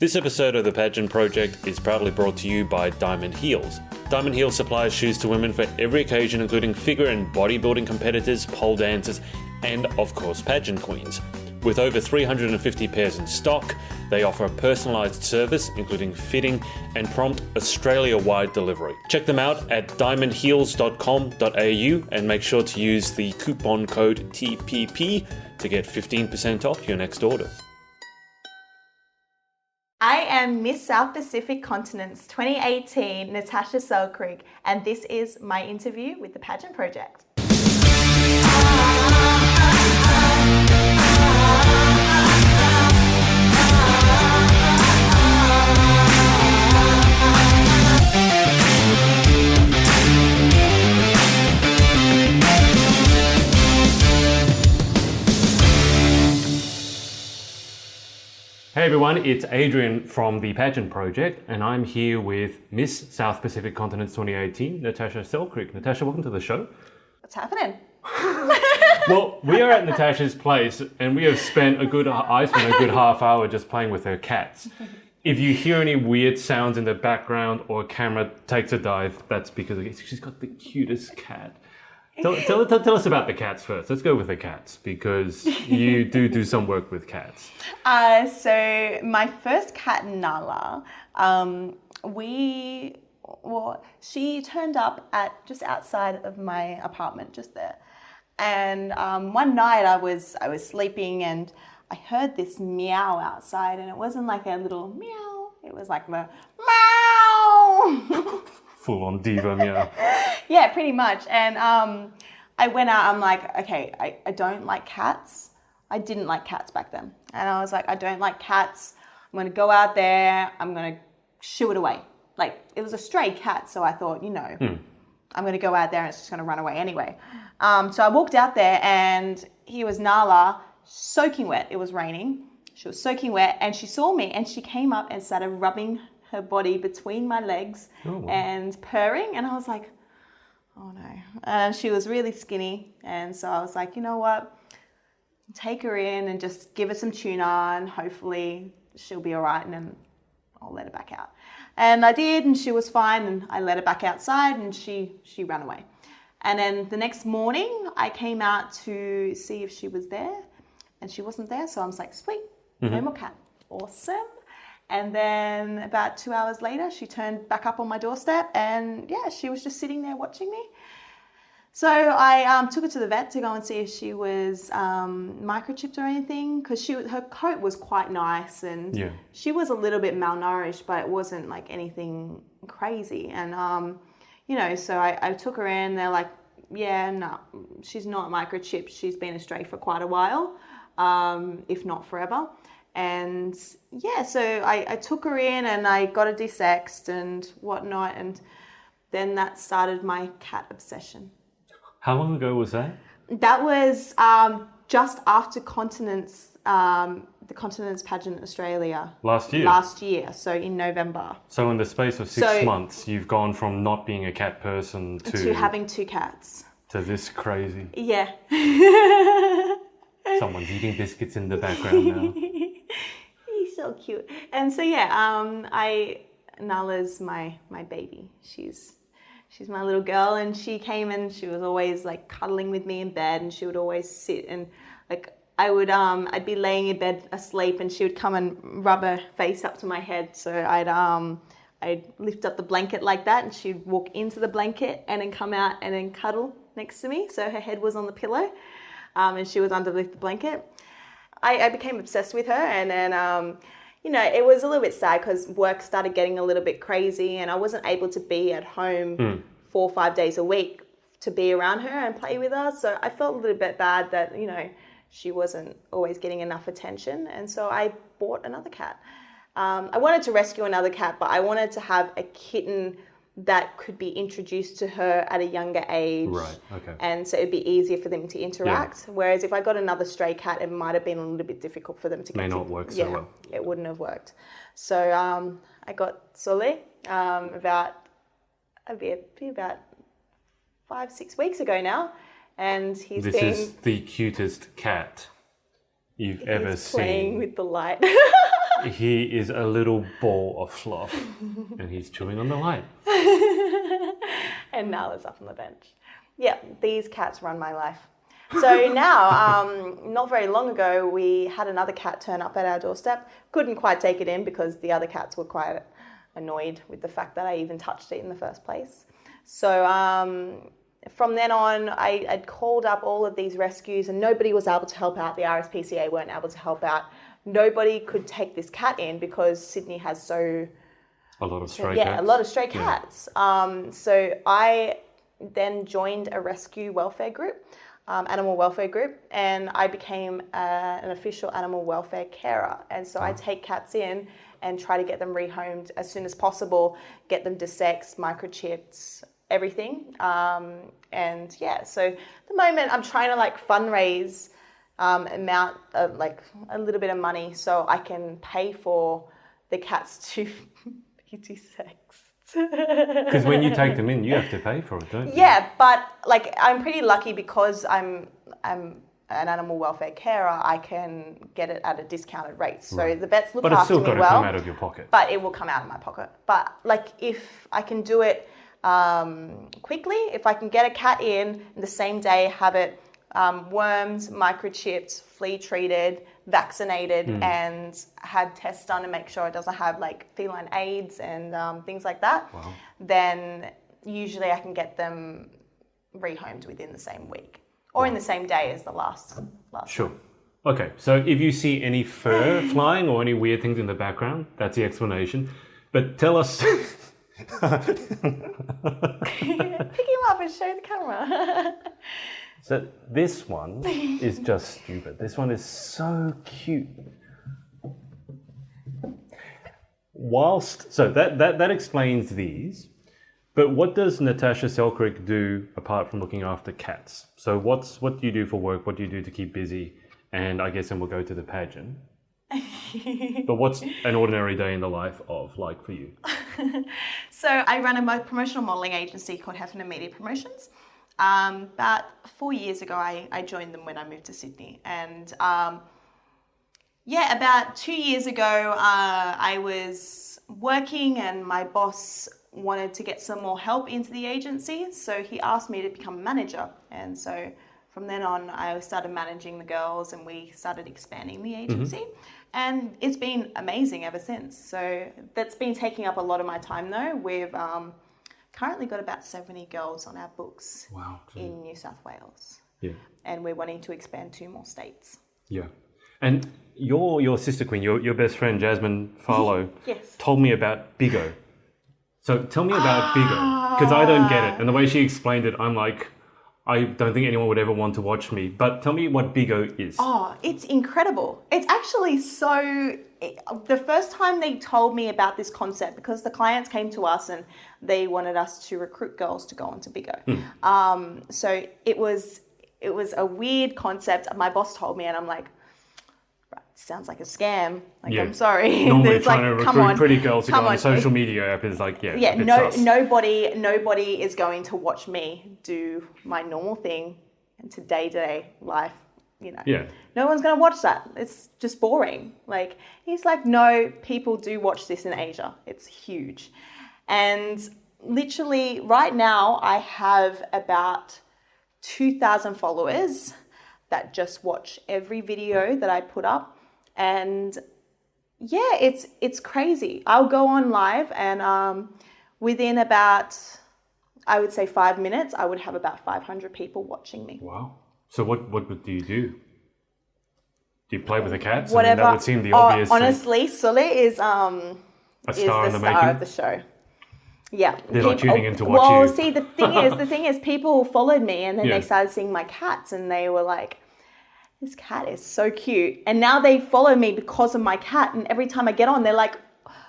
This episode of the Pageant Project is proudly brought to you by Diamond Heels. Diamond Heels supplies shoes to women for every occasion, including figure and bodybuilding competitors, pole dancers, and of course pageant queens. With over 350 pairs in stock, they offer a personalised service, including fitting and prompt Australia-wide delivery. Check them out at diamondheels.com.au and make sure to use the coupon code TPP to get 15% off your next order. I am Miss South Pacific Continent's 2018 Natasha Selkrig, and this is my interview with the Pageant Project. Hey everyone, it's Adrian from the Pageant Project, and I'm here with Miss South Pacific Continent's 2018, Natasha Selkrig. Natasha, welcome to the show. What's happening? Well, we are at Natasha's place, and we have spent I spent a good half hour just playing with her cats. If you hear any weird sounds in the background or a camera takes a dive, that's because she's got the cutest cat. Tell us about the cats first. Let's go with the cats, because you do some work with cats. So my first cat, Nala, she turned up at just outside of my apartment, just there. And one night I was sleeping and I heard this meow outside, and it wasn't like a little meow. It was like the meow. Full on diva meow. Yeah, pretty much. And I went out, I'm like, okay, I don't like cats. I didn't like cats back then. And I was like, I don't like cats. I'm going to go out there. I'm going to shoo it away. Like, it was a stray cat, so I thought, I'm going to go out there and it's just going to run away anyway. So I walked out there and here was Nala, soaking wet. It was raining. She was soaking wet and she saw me and she came up and started rubbing her body between my legs and purring, and I was like, oh no. And she was really skinny, and so I was like, you know what, take her in and just give her some tuna and hopefully she'll be all right, and then I'll let her back out. And I did, and she was fine, and I let her back outside and she ran away. And then the next morning I came out to see if she was there, and she wasn't there, so I was like, sweet, no more cat. Awesome. And then about 2 hours later, she turned back up on my doorstep, and yeah, she was just sitting there watching me. So I took her to the vet to go and see if she was microchipped or anything, because her coat was quite nice, and she was a little bit malnourished, but it wasn't like anything crazy. And, so I took her in, they're like, yeah, no, she's not microchipped. She's been a stray for quite a while, if not forever. And yeah, so I took her in and I got her desexed and whatnot, and then that started my cat obsession. How long ago was that? That was just after the Continents Pageant Australia. Last year? Last year, so in November. So in the space of 6 months, you've gone from not being a cat person to having 2 cats. To this crazy. Yeah. Someone's eating biscuits in the background now. He's so cute. And so yeah, Nala's my baby. She's my little girl, and she came and she was always like cuddling with me in bed, and she would always sit and like I'd be laying in bed asleep and she would come and rub her face up to my head. So I'd lift up the blanket like that, and she'd walk into the blanket and then come out and then cuddle next to me. So her head was on the pillow. And she was underneath the blanket. I became obsessed with her, and then, it was a little bit sad because work started getting a little bit crazy, and I wasn't able to be at home 4 or 5 days a week to be around her and play with her. So I felt a little bit bad that, she wasn't always getting enough attention, and so I bought another cat. I wanted to rescue another cat, but I wanted to have a kitten that could be introduced to her at a younger age. Right, okay. And so it'd be easier for them to interact. Yeah. Whereas if I got another stray cat, it might have been a little bit difficult for them to get May not work so well. It wouldn't have worked. So I got Sole about 5-6 weeks ago now. And this is the cutest cat you've ever seen. Playing with the light. He is a little ball of fluff and he's chewing on the light. And Nala's up on the bench. Yeah, these cats run my life. So now, not very long ago, we had another cat turn up at our doorstep. Couldn't quite take it in because the other cats were quite annoyed with the fact that I even touched it in the first place. So from then on, I'd called up all of these rescues and nobody was able to help out. The RSPCA weren't able to help out. Nobody could take this cat in because Sydney has a lot of stray cats. Yeah, a lot of stray cats. So I then joined a rescue welfare group, animal welfare group, and I became an official animal welfare carer. And so I take cats in and try to get them rehomed as soon as possible, get them desexed, microchipped, everything. And yeah, so at the moment I'm trying to like fundraise amount of like a little bit of money so I can pay for the cats to be desexed. Because when you take them in, you have to pay for it, don't you? Yeah, but like I'm pretty lucky because I'm an animal welfare carer. I can get it at a discounted rate. So the vets look after me well. But it's still got to come out of your pocket. But it will come out of my pocket. But like if I can do it quickly, if I can get a cat in the same day, have it worms, microchipped, flea treated, vaccinated, and had tests done to make sure it doesn't have like feline AIDS and things like that, then usually I can get them rehomed within the same week or in the same day as the last Sure. one. Okay, so if you see any fur flying or any weird things in the background, that's the explanation. But tell us... Pick him up and show the camera. So this one is just stupid. This one is so cute. So that explains these. But what does Natasha Selkrig do apart from looking after cats? So what do you do for work? What do you do to keep busy? And I guess then we'll go to the pageant. But what's an ordinary day in the life of like for you? So I run a promotional modelling agency called Hefner Media Promotions. About 4 years ago, I joined them when I moved to Sydney. And about 2 years ago, I was working and my boss wanted to get some more help into the agency. So he asked me to become a manager. And so from then on, I started managing the girls and we started expanding the agency. And it's been amazing ever since. So that's been taking up a lot of my time though. We've currently got about 70 girls on our books in New South Wales. Yeah. And we're wanting to expand 2 more states. Yeah. And your sister queen, your best friend Jasmine Farlow, yes, told me about BIGO. So tell me about BIGO, because I don't get it. And the way she explained it, I'm like, I don't think anyone would ever want to watch me. But tell me what BIGO is. Oh, it's incredible. It's actually the first time they told me about this concept, because the clients came to us and they wanted us to recruit girls to go into BIGO. So it was a weird concept. My boss told me and I'm like, sounds like a scam. Like, I'm sorry. Normally trying to recruit pretty girls to go on a social media app is like, nobody is going to watch me do my normal thing into day-to-day life, you know. Yeah. No one's going to watch that. It's just boring. Like, he's like, no, people do watch this in Asia. It's huge. And literally right now I have about 2,000 followers that just watch every video that I put up. And yeah, it's crazy. I'll go on live and within about, I would say 5 minutes, I would have about 500 people watching me. Wow. So what do you do? Do you play with the cats? Whatever. I mean, that would seem the obvious honestly, Sully is a star of the show. Yeah. They're not tuning in to watch you. Well, see, the thing is people followed me and then they started seeing my cats and they were like, this cat is so cute. And now they follow me because of my cat. And every time I get on, they're like,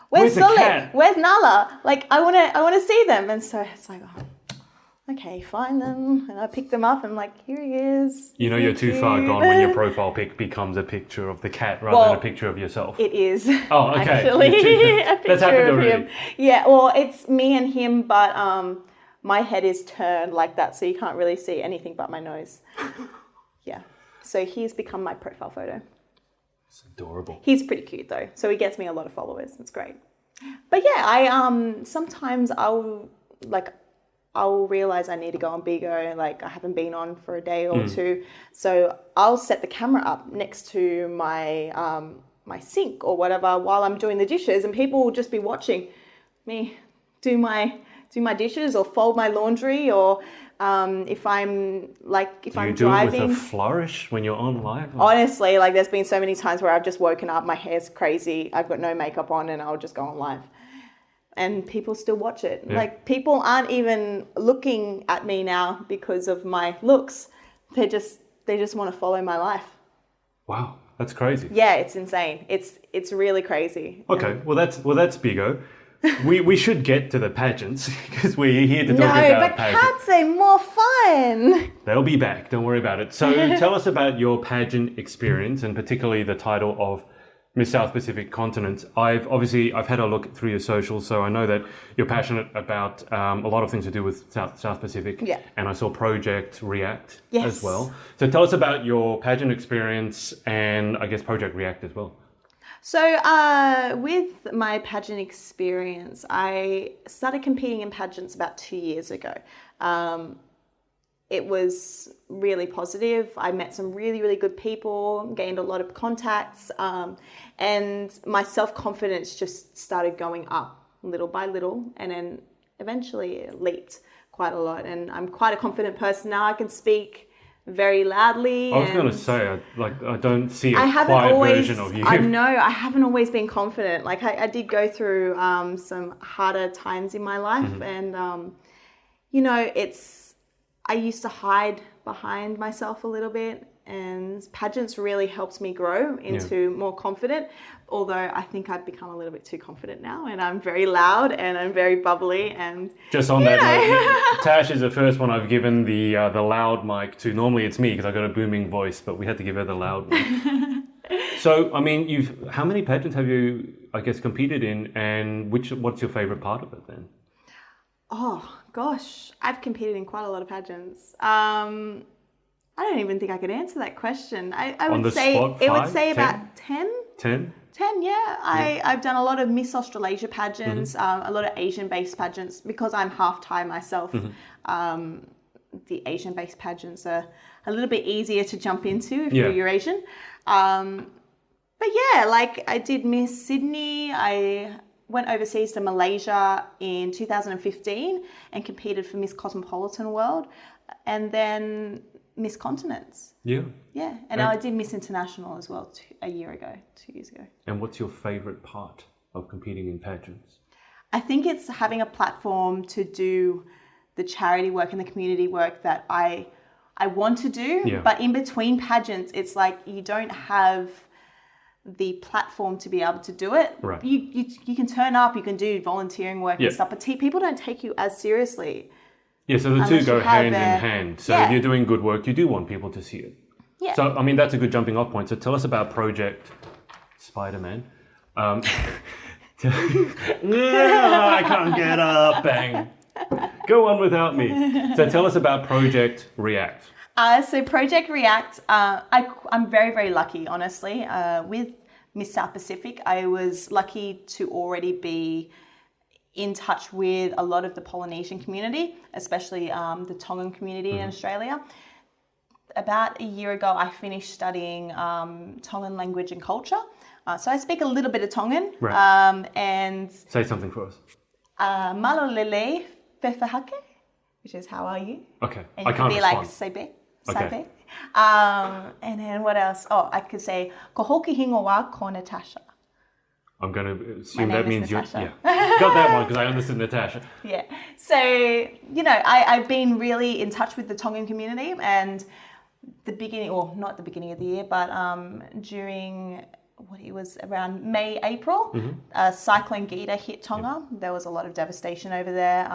where's Sully? Where's Nala? Like, I wanna see them. And so it's like, okay, fine then. And I pick them up and I'm like, here he is. You know you're too far gone when your profile pic becomes a picture of the cat rather than a picture of yourself. It is. Oh, okay. Actually, a picture of already. him. Yeah, well, it's me and him, but my head is turned like that, so you can't really see anything but my nose. Yeah. So he's become my profile photo. It's adorable. He's pretty cute though, so he gets me a lot of followers. It's great. But yeah, I sometimes I'll realize I need to go on BIGO. Like I haven't been on for a day or two, so I'll set the camera up next to my my sink or whatever while I'm doing the dishes, and people will just be watching me do my dishes or fold my laundry, or if I'm driving. Do it with a flourish when you're on live? Honestly, like there's been so many times where I've just woken up, my hair's crazy, I've got no makeup on, and I'll just go on live. And people still watch it. Yeah. Like people aren't even looking at me now because of my looks. They just want to follow my life. Wow, that's crazy. Yeah, it's insane. It's really crazy. Okay, well that's BIGO. We should get to the pageants because we're here to talk about pageants. No, but cats are more fun. They'll be back. Don't worry about it. So tell us about your pageant experience, and particularly the title of Miss South Pacific Continent. I've had a look through your socials, so I know that you're passionate about a lot of things to do with South Pacific. Yeah. And I saw Project React Yes. as well. So tell us about your pageant experience and I guess Project React as well. So with my pageant experience, I started competing in pageants about 2 years ago. It was really positive. I met some really, really good people, gained a lot of contacts, and my self-confidence just started going up little by little, and then eventually it leaped quite a lot. And I'm quite a confident person now. I can speak very loudly. I was going to say, I don't see a I haven't quiet always, version of you. I know, I haven't always been confident. Like I did go through some harder times in my life, and I used to hide behind myself a little bit, and pageants really helped me grow into more confident. Although I think I've become a little bit too confident now, and I'm very loud and I'm very bubbly. And just on that note, Tash is the first one I've given the loud mic to. Normally it's me because I've got a booming voice, but we had to give her the loud one. So, I mean, how many pageants have you, I guess, competed in, and what's your favorite part of it then? Oh gosh, I've competed in quite a lot of pageants. I don't even think I could answer that question. I would say spot, it would 5, say 10? about 10. 10? 10, yeah. I've done a lot of Miss Australasia pageants, a lot of Asian-based pageants, because I'm half Thai myself. The Asian-based pageants are a little bit easier to jump into if you're Eurasian. But yeah, like I did Miss Sydney. I went overseas to Malaysia in 2015 and competed for Miss Cosmopolitan World, and then Miss Continents. Yeah. Yeah, and I did Miss International as well 2 years ago. And what's your favourite part of competing in pageants? I think it's having a platform to do the charity work and the community work that I want to do, but in between pageants, it's like you don't have the platform to be able to do it. Right. You can turn up, you can do volunteering work and stuff, but people don't take you as seriously. Yeah, so the two go hand in hand. So if you're doing good work, you do want people to see it. Yeah. So, I mean, that's a good jumping off point. So tell us about Project Spider-Man. No, I can't get up. Bang. Go on without me. So tell us about Project React. So Project React, I'm very, very lucky, honestly. With Miss South Pacific, I was lucky to already be in touch with a lot of the Polynesian community, especially the Tongan community in Australia. About a year ago, I finished studying Tongan language and culture. So I speak a little bit of Tongan. Right. And say something for us. Malolele fefehake, which is how are you? Okay. And you I can't be respond. like sebe. Okay. And then what else? Oh, I could say ko hoki hingo wa ko Natasha. I'm going to assume that means you're... Natasha. Yeah. Got that one because I understood Natasha. Yeah. So, I've been really in touch with the Tongan community, and the beginning, or not the beginning of the year, but during... it was around May, April, Cyclone Gita hit Tonga. There was a lot of devastation over there.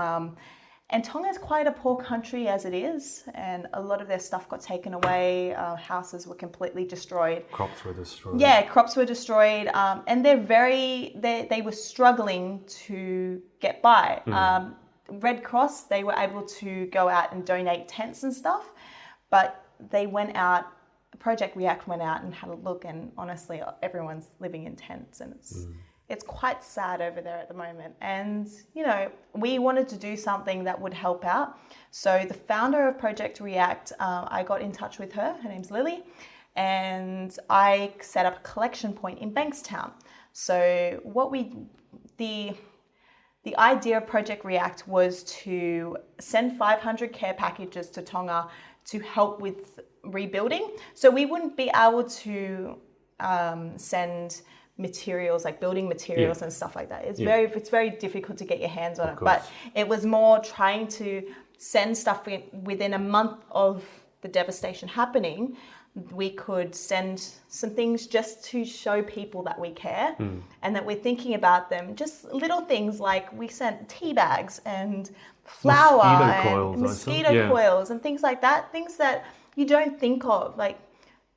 And Tonga is quite a poor country as it is, and a lot of their stuff got taken away. Houses were completely destroyed. Crops were destroyed. Yeah, crops were destroyed, and they were struggling to get by. Red Cross, they were able to go out and donate tents and stuff, but they went out Project React went out and had a look, and honestly, everyone's living in tents, and it's quite sad over there at the moment. And, we wanted to do something that would help out. So the founder of Project React, I got in touch with her. Her name's Lily. And I set up a collection point in Bankstown. So the idea of Project React was to send 500 care packages to Tonga to help with rebuilding. So we wouldn't be able to send materials like building materials and stuff like that. It's very difficult to get your hands on it. But it was more trying to send stuff within a month of the devastation happening. We could send some things just to show people that we care and that we're thinking about them. Just little things like we sent tea bags and flour and mosquito coils and things like that. Things that you don't think of, like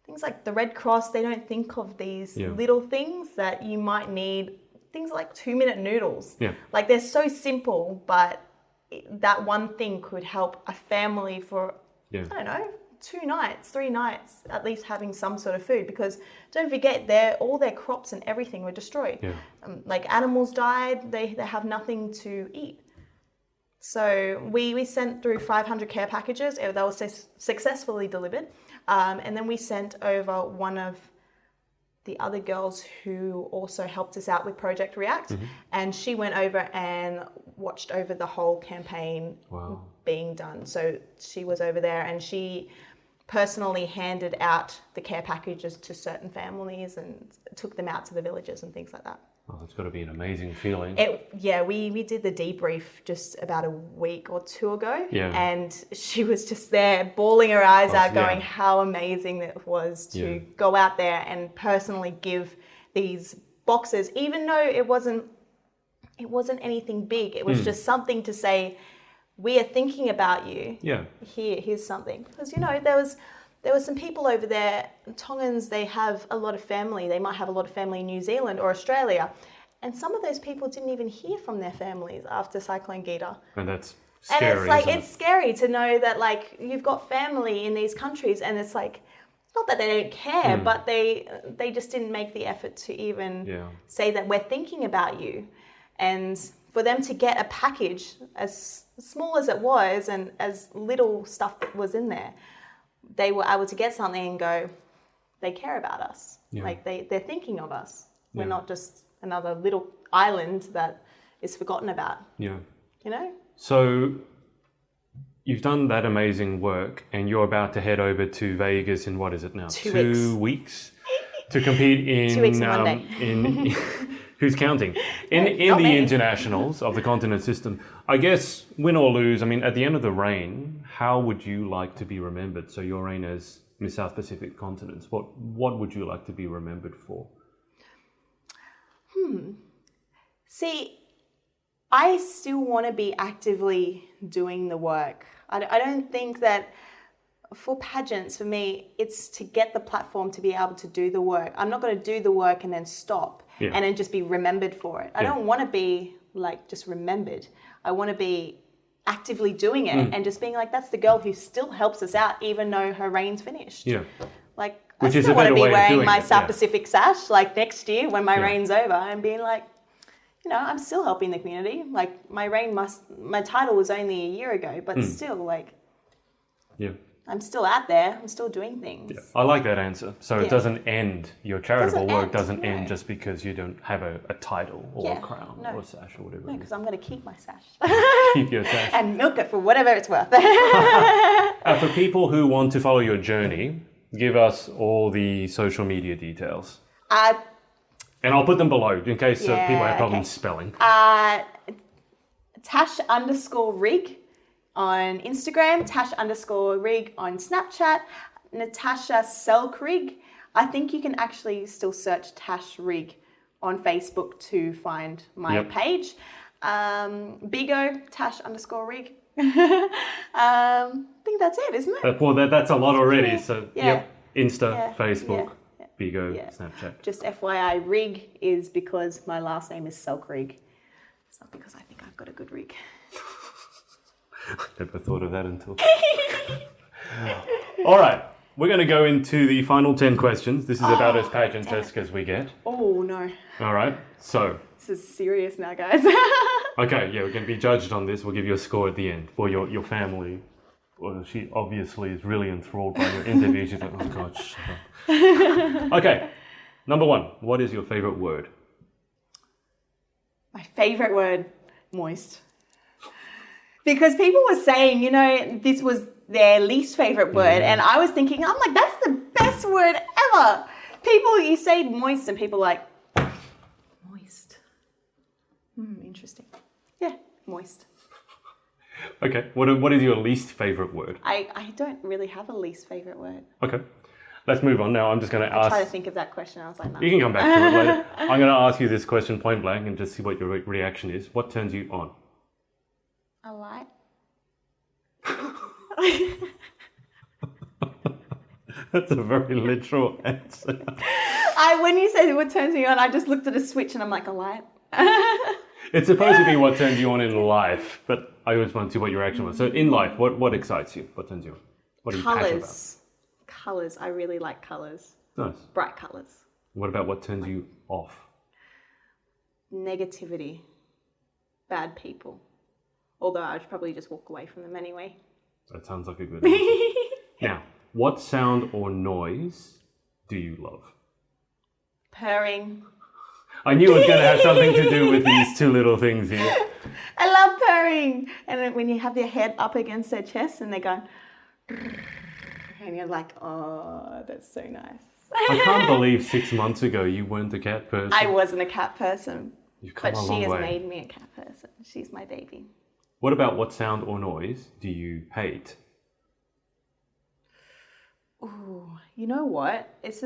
things like the Red Cross. They don't think of these little things that you might need. Things like 2-minute noodles. Like they're so simple, but that one thing could help a family for, I don't know, 2 nights, 3 nights, at least having some sort of food, because don't forget all their crops and everything were destroyed. Like animals died, they have nothing to eat. So we sent through 500 care packages. That was successfully delivered. And then we sent over one of the other girls who also helped us out with Project React. And she went over and watched over the whole campaign being done. So she was over there and she personally handed out the care packages to certain families and took them out to the villages and things like that. Oh, that's got to be an amazing feeling. We did the debrief just about a week or 2 ago, and she was just there bawling her eyes out, going how amazing it was to go out there and personally give these boxes, even though it wasn't anything big. It was just something to say, we are thinking about you. Here's something. Because, there was some people over there, Tongans, they have a lot of family. They might have a lot of family in New Zealand or Australia. And some of those people didn't even hear from their families after Cyclone Gita. And that's scary, and it's scary to know that, like, you've got family in these countries and it's like, not that they don't care, but they just didn't make the effort to even say that we're thinking about you. And for them to get a package as small as it was and as little stuff that was in there, they were able to get something and go, they care about us. Like they're thinking of us. We're not just another little island that is forgotten about. So you've done that amazing work and you're about to head over to Vegas in, what is it now? 2 weeks to compete in 2 weeks and 1 day. in who's counting? In the internationals of the continent system. I guess, win or lose, I mean, at the end of the reign, how would you like to be remembered? So your reign as Miss South Pacific Continents, what would you like to be remembered for? See, I still want to be actively doing the work. I don't think that for pageants, for me, it's to get the platform to be able to do the work. I'm not going to do the work and then stop and then just be remembered for it. I don't want to be like just remembered. I want to be actively doing it and just being like, that's the girl who still helps us out even though her reign's finished. Like, I still want to be wearing my South Pacific sash like next year when my reign's over and being like, I'm still helping the community. Like my title was only a year ago, but still like, I'm still out there. I'm still doing things. I like that answer. So it doesn't end, your charitable work doesn't end just because you don't have a title or a crown or a sash or whatever. No, because I'm going to keep my sash. Keep your sash. And milk it for whatever it's worth. For people who want to follow your journey, give us all the social media details. And I'll put them below in case people have problems spelling. Tash_rig on Instagram, Tash_rig on Snapchat, Natasha Selkrig. I think you can actually still search Tash Rig on Facebook to find my page. BIGO, Tash_rig. I think that's it, isn't it? Well, that's a lot already. So, Insta, Facebook, BIGO, Snapchat. Just FYI, Rig is because my last name is Selkrig. It's not because I think I've got a good rig. Never thought of that until... All right. we're going to go into the final 10 questions. This is about as pageant-esque as we get. Oh, no. All right, so... This is serious now, guys. Okay, yeah, we're going to be judged on this. We'll give you a score at the end. For your family, well, she obviously is really enthralled by your interview. She's like, oh, God, shut up. Okay, number 1. What is your favourite word? My favourite word, moist. Because people were saying, you know, this was their least favourite word. And I was thinking, I'm like, that's the best word ever. People, you say moist and people are like, moist. Interesting. Yeah, moist. Okay, what is your least favourite word? I don't really have a least favourite word. Okay, let's move on now. I'm just going to ask... I tried to think of that question. I was like, no. You can come back to it later. I'm going to ask you this question point blank and just see what your reaction is. What turns you on? A light. That's a very literal answer. When you said what turns me on, I just looked at a switch and I'm like, a light. It's supposed to be what turns you on in life, but I always want to see what your reaction was. So in life, what excites you? What turns you on? What are you passionate about? Colours. I really like colours. Nice. Bright colours. What about what turns you off? Negativity. Bad people. Although I would probably just walk away from them anyway. That sounds like a good answer. Now, what sound or noise do you love? Purring. I knew it was going to have something to do with these two little things here. I love purring. And then when you have their head up against their chest and they're going... And you're like, oh, that's so nice. I can't believe 6 months ago you weren't a cat person. I wasn't a cat person. You've come a long But she has way. made me a cat person. She's my baby. What about what sound or noise do you hate? Ooh, you know what? It's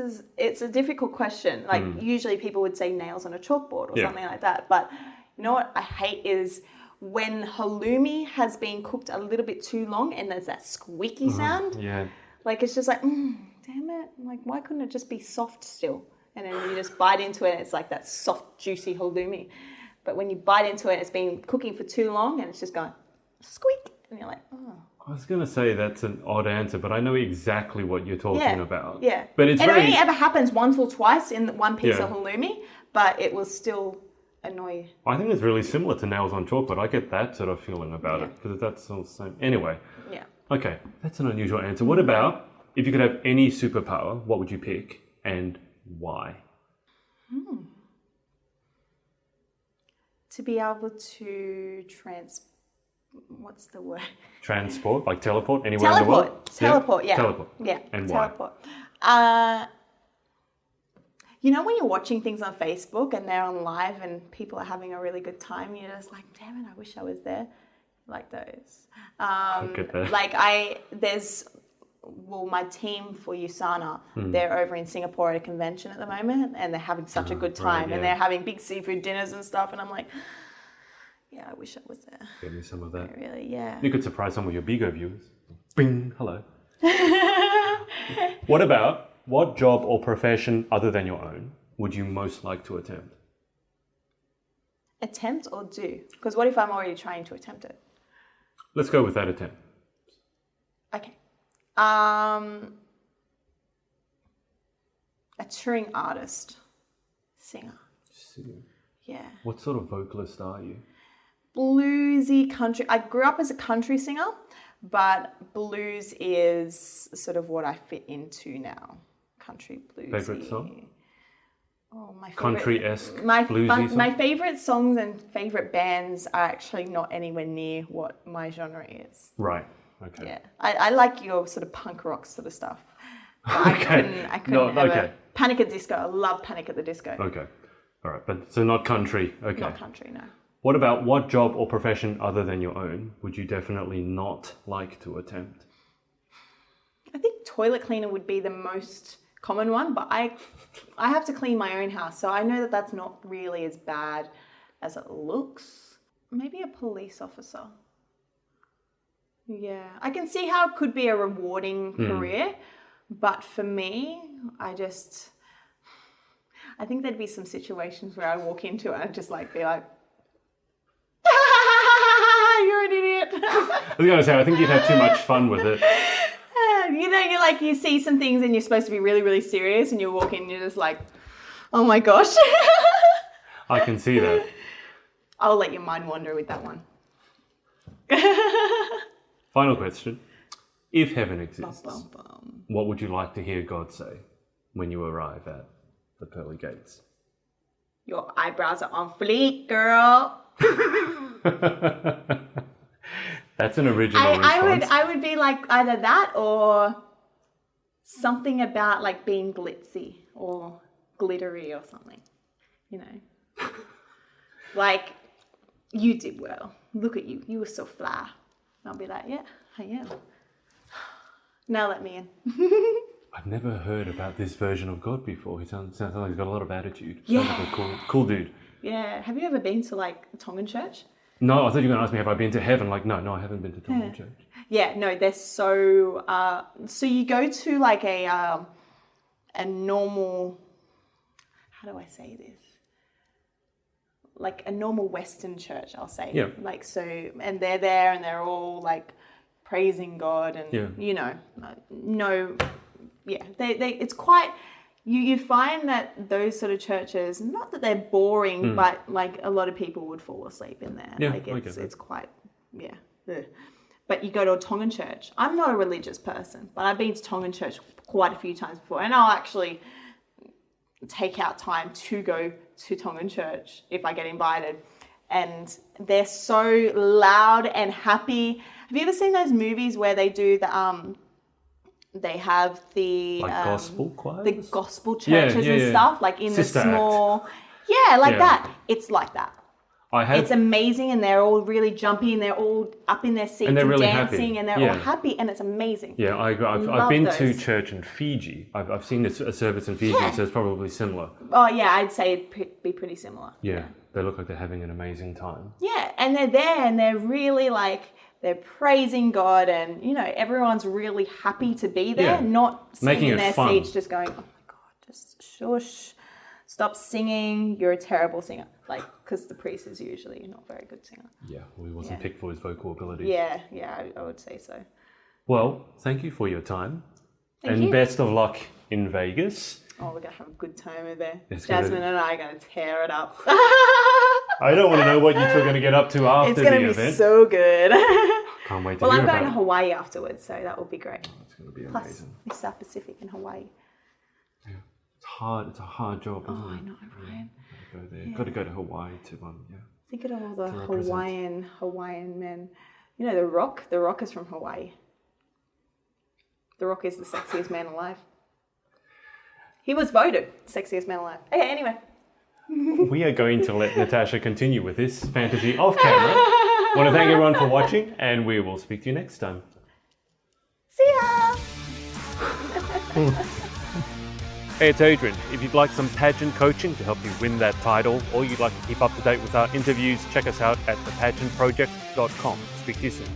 a difficult question. Like usually people would say nails on a chalkboard or something like that. But you know what I hate is when halloumi has been cooked a little bit too long and there's that squeaky sound. Yeah. Like it's just like, damn it. Like why couldn't it just be soft still? And then you just bite into it and it's like that soft, juicy halloumi. But when you bite into it, it's been cooking for too long and it's just going squeak. And you're like, oh. I was going to say that's an odd answer, but I know exactly what you're talking about. Yeah. But it only ever happens once or twice in one piece Yeah. of halloumi, but it will still annoy you. I think it's really similar to nails on chalkboard. I get that sort of feeling about it because that's all the same. Anyway. Yeah. Okay, that's an unusual answer. What about if you could have any superpower, what would you pick and why? To be able to what's the word? Transport, like teleport anywhere in the world? Teleport, yeah. Teleport. Yeah. And teleport. You know when you're watching things on Facebook and they're on live and people are having a really good time, you're just like, damn it, I wish I was there. Like those. get that. My team for USANA, they're over in Singapore at a convention at the moment and they're having such a good time and they're having big seafood dinners and stuff and I'm like, yeah, I wish I was there. Give me some of that. Really, yeah. You could surprise some of your BIGO viewers. Bing, hello. What job or profession other than your own would you most like to attempt? Attempt or do? Because what if I'm already trying to attempt it? Let's go with that attempt. Okay. A touring artist, singer. Yeah. What sort of vocalist are you? Bluesy country. I grew up as a country singer, but blues is sort of what I fit into now. Country bluesy. Favorite song? Oh, my favorite. Country-esque bluesy song? My favorite songs and favorite bands are actually not anywhere near what my genre is. Right. Okay. Yeah, I like your sort of punk rock sort of stuff. I couldn't ever. Panic at the Disco. I love Panic at the Disco. Okay. All right. But so not country. Okay. Not country, no. What about what job or profession other than your own would you definitely not like to attempt? I think toilet cleaner would be the most common one, but I have to clean my own house, so I know that that's not really as bad as it looks. Maybe a police officer. Yeah, I can see how it could be a rewarding career, but for me, I think there'd be some situations where I walk into it and just like be like, you're an idiot. I was going to say, I think you'd have too much fun with it. you see some things and you're supposed to be really, really serious and you walk in and you're just like, oh my gosh. I can see that. I'll let your mind wander with that one. Final question. If heaven exists, Bum, bum, bum. what would you like to hear God say when you arrive at the pearly gates? Your eyebrows are on fleek, girl. That's an original response. I would be like either that or something about like being glitzy or glittery or something, you know. Like, you did well. Look at you. You were so fly. And I'll be like, yeah, I am. Now let me in. I've never heard about this version of God before. He sounds like he's got a lot of attitude. Yeah. Sounds like a cool dude. Yeah. Have you ever been to like a Tongan church? No, I thought you were going to ask me, have I been to heaven? Like, no, I haven't been to Tongan church. Yeah, no, they're so... so you go to like a normal... How do I say this? Like a normal Western church, I'll say. Yeah. Like, so... And they're there and they're all like praising God and, you know, no... Yeah, it's quite... You find that those sort of churches, not that they're boring, but like a lot of people would fall asleep in there. Yeah, like I get that. it's quite, yeah. Ugh. But you go to a Tongan church. I'm not a religious person, but I've been to Tongan church quite a few times before. And I'll actually take out time to go to Tongan church if I get invited. And they're so loud and happy. Have you ever seen those movies where they do the... They have the like gospel choirs? the gospel churches and stuff, like in Sister the small, that. It's like that. It's amazing, and they're all really jumpy, and they're all up in their seats and really dancing, happy. and they're all happy, and it's amazing. Yeah, I agree. I've been to church in Fiji. I've seen a service in Fiji, so it's probably similar. Oh yeah, I'd say it'd be pretty similar. Yeah, they look like they're having an amazing time. Yeah, and they're there, and they're really like. They're praising God and, you know, everyone's really happy to be there, not sitting in their seats just going, oh my God, just shush, stop singing, you're a terrible singer. Like, because the priest is usually not a very good singer. Yeah, well, he wasn't picked for his vocal abilities. Yeah, I would say so. Well, thank you for your time. Thank and you. Best of luck in Vegas. Oh, we're going to have a good time over there. It's Jasmine and I are going to tear it up. I don't want to know what you two are going to get up to after the event. It's going to be so good. Can't wait to Well, hear I'm about going to it. Hawaii afterwards, so that will be great. It's going to be Plus, amazing. it's South Pacific in Hawaii. Yeah. It's hard. It's a hard job, isn't it? I know, Ryan. Got to go there. Got to go to Hawaii to Think of all the represent. Hawaiian men. You know, The Rock? The Rock is from Hawaii. The Rock is the sexiest man alive. He was voted sexiest man alive. Okay, anyway. We are going to let Natasha continue with this fantasy off camera. I want to thank everyone for watching, and we will speak to you next time. See ya! Hey, it's Adrian. If you'd like some pageant coaching to help you win that title, or you'd like to keep up to date with our interviews, check us out at thepageantproject.com. Speak to you soon.